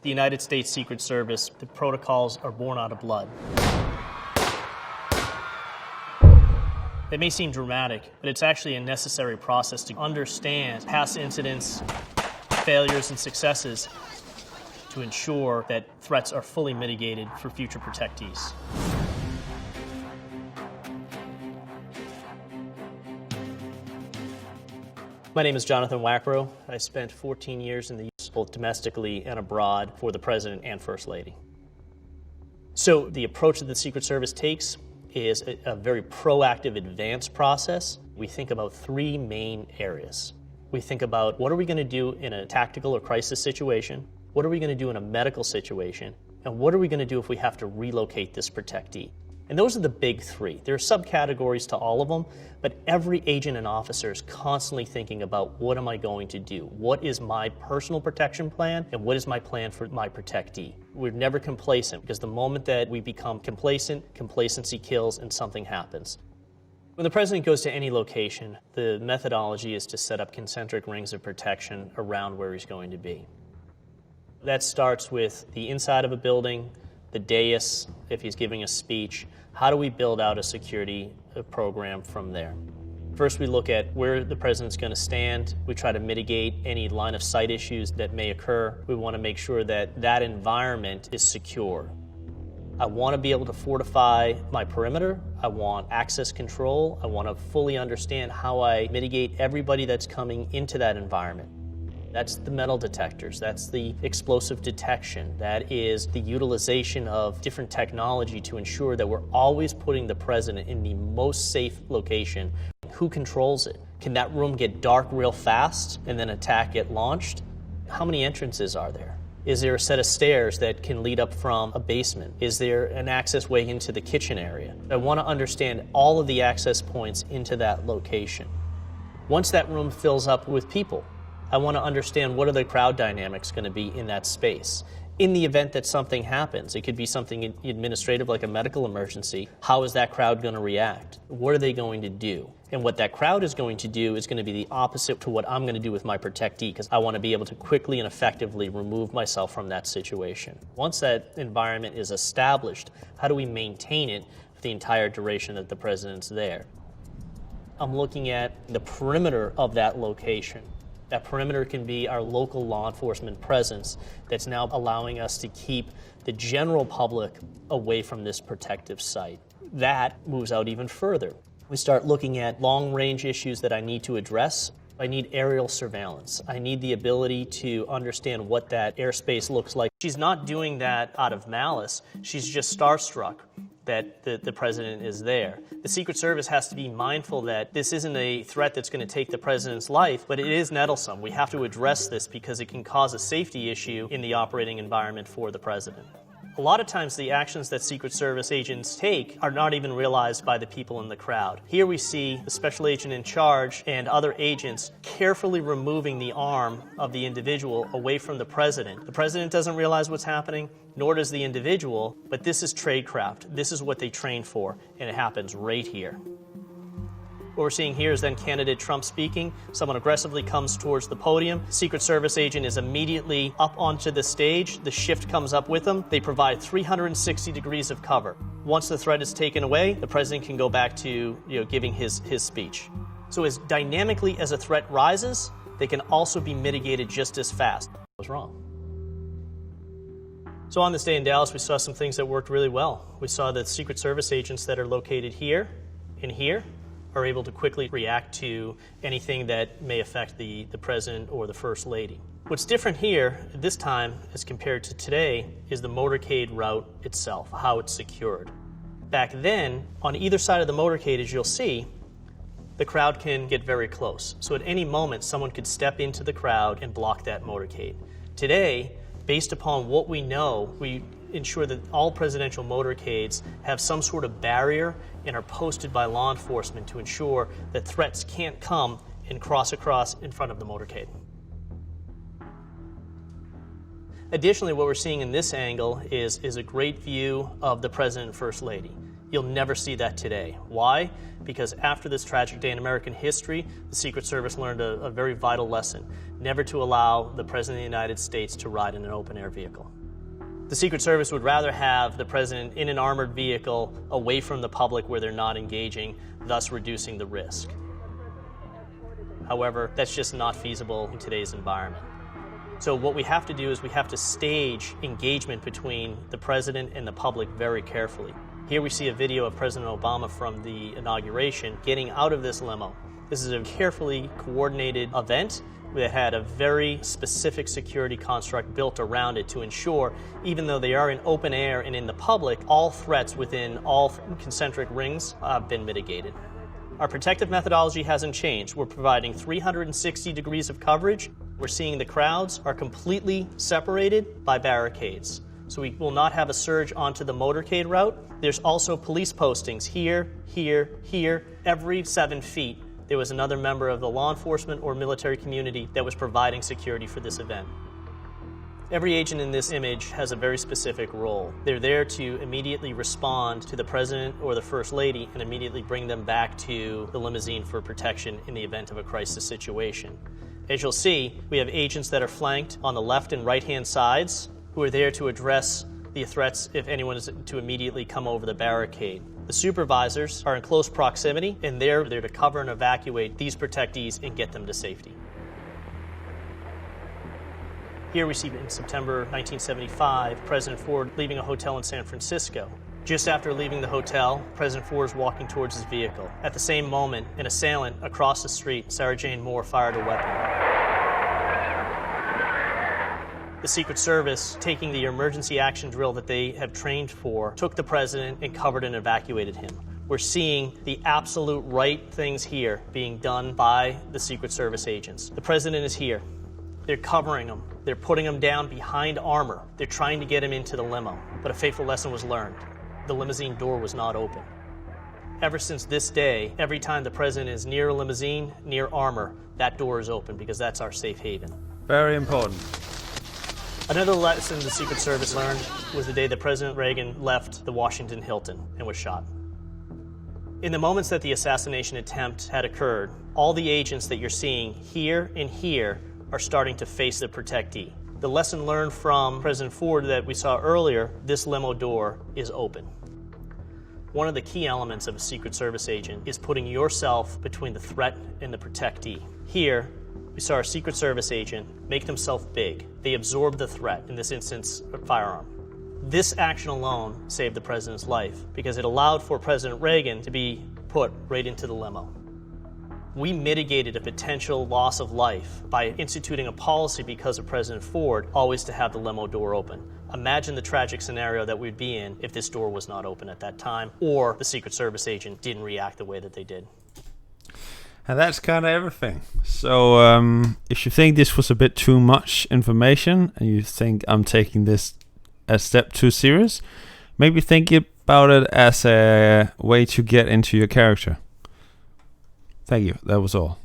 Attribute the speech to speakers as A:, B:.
A: The United States Secret Service, the protocols are born out of blood. It may seem dramatic, but it's actually a necessary process to understand past incidents, failures, and successes to ensure that threats are fully mitigated for future protectees. My name is Jonathan Wackrow. I spent 14 years in the U.S., both domestically and abroad, for the President and First Lady. So the approach that the Secret Service takes is a very proactive, advanced process. We think about three main areas. We think about what are we going to do in a tactical or crisis situation, what are we going to do in a medical situation, and what are we going to do if we have to relocate this protectee. And those are the big three. There are subcategories to all of them, but every agent and officer is constantly thinking about what am I going to do? What is my personal protection plan, and what is my plan for my protectee? We're never complacent, because the moment that we become complacent, complacency kills and something happens. When the President goes to any location, the methodology is to set up concentric rings of protection around where he's going to be. That starts with the inside of a building, the dais, if he's giving a speech. How do we build out a security program from there? First, we look at where the President's going to stand. We try to mitigate any line of sight issues that may occur. We want to make sure that that environment is secure. I want to be able to fortify my perimeter. I want access control. I want to fully understand how I mitigate everybody that's coming into that environment. That's the metal detectors, that's the explosive detection, that is the utilization of different technology to ensure that we're always putting the President in the most safe location. Who controls it? Can that room get dark real fast and then attack get launched? How many entrances are there? Is there a set of stairs that can lead up from a basement? Is there an access way into the kitchen area? I want to understand all of the access points into that location. Once that room fills up with people, I want to understand what are the crowd dynamics going to be in that space. In the event that something happens, it could be something administrative like a medical emergency, how is that crowd going to react? What are they going to do? And what that crowd is going to do is going to be the opposite to what I'm going to do with my protectee, because I want to be able to quickly and effectively remove myself from that situation. Once that environment is established, how do we maintain it for the entire duration that the President's there? I'm looking at the perimeter of that location. That perimeter can be our local law enforcement presence that's now allowing us to keep the general public away from this protective site. That moves out even further. We start looking at long-range issues that I need to address. I need aerial surveillance. I need the ability to understand what that airspace looks like. She's not doing that out of malice. She's just starstruck that the President is there. The Secret Service has to be mindful that this isn't a threat that's going to take the President's life, but it is nettlesome. We have to address this because it can cause a safety issue in the operating environment for the President. A lot of times the actions that Secret Service agents take are not even realized by the people in the crowd. Here we see the special agent in charge and other agents carefully removing the arm of the individual away from the President. The President doesn't realize what's happening, nor does the individual, but this is tradecraft. This is what they train for, and it happens right here. What we're seeing here is then candidate Trump speaking. Someone aggressively comes towards the podium. Secret Service agent is immediately up onto the stage. The shift comes up with them. They provide 360 degrees of cover. Once the threat is taken away, the President can go back to giving his speech. So as dynamically as a threat rises, they can also be mitigated just as fast. What was wrong? So on this day in Dallas, we saw some things that worked really well. We saw that Secret Service agents that are located here and here are able to quickly react to anything that may affect the President or the First Lady. What's different here this time as compared to today is the motorcade route itself, how it's secured. Back then, on either side of the motorcade, as you'll see, the crowd can get very close. So at any moment, someone could step into the crowd and block that motorcade. Today, based upon what we know, we ensure that all presidential motorcades have some sort of barrier and are posted by law enforcement to ensure that threats can't come and cross across in front of the motorcade. Additionally, what we're seeing in this angle is a great view of the President and First Lady. You'll never see that today. Why? Because after this tragic day in American history, the Secret Service learned a very vital lesson: never to allow the President of the United States to ride in an open-air vehicle. The Secret Service would rather have the President in an armored vehicle away from the public where they're not engaging, thus reducing the risk. However, that's just not feasible in today's environment. So what we have to do is we have to stage engagement between the President and the public very carefully. Here we see a video of President Obama from the inauguration getting out of this limo. This is a carefully coordinated event that had a very specific security construct built around it to ensure, even though they are in open air and in the public, all threats within all concentric rings have been mitigated. Our protective methodology hasn't changed. We're providing 360 degrees of coverage. We're seeing the crowds are completely separated by barricades. So we will not have a surge onto the motorcade route. There's also police postings here, here, here. Every 7 feet, there was another member of the law enforcement or military community that was providing security for this event. Every agent in this image has a very specific role. They're there to immediately respond to the President or the First Lady and immediately bring them back to the limousine for protection in the event of a crisis situation. As you'll see, we have agents that are flanked on the left and right-hand sides who are there to address the threats if anyone is to immediately come over the barricade. The supervisors are in close proximity, and they're there to cover and evacuate these protectees and get them to safety. Here we see in September 1975, President Ford leaving a hotel in San Francisco. Just after leaving the hotel, President Ford is walking towards his vehicle. At the same moment, an assailant across the street, Sarah Jane Moore, fired a weapon. The Secret Service, taking the emergency action drill that they have trained for, took the President and covered and evacuated him. We're seeing the absolute right things here being done by the Secret Service agents. The President is here. They're covering him. They're putting him down behind armor. They're trying to get him into the limo. But a fateful lesson was learned. The limousine door was not open. Ever since this day, every time the President is near a limousine, near armor, that door is open because that's our safe haven.
B: Very important.
A: Another lesson the Secret Service learned was the day that President Reagan left the Washington Hilton and was shot. In the moments that the assassination attempt had occurred, all the agents that you're seeing here and here are starting to face the protectee. The lesson learned from President Ford that we saw earlier, this limo door is open. One of the key elements of a Secret Service agent is putting yourself between the threat and the protectee. Here, we saw our Secret Service agent make themselves big. They absorbed the threat, in this instance, a firearm. This action alone saved the President's life because it allowed for President Reagan to be put right into the limo. We mitigated a potential loss of life by instituting a policy because of President Ford always to have the limo door open. Imagine the tragic scenario that we'd be in if this door was not open at that time or the Secret Service agent didn't react the way that they did.
B: And that's kind of everything. So if you think this was a bit too much information and you think I'm taking this a step too serious, maybe think about it as a way to get into your character. Thank you. That was all.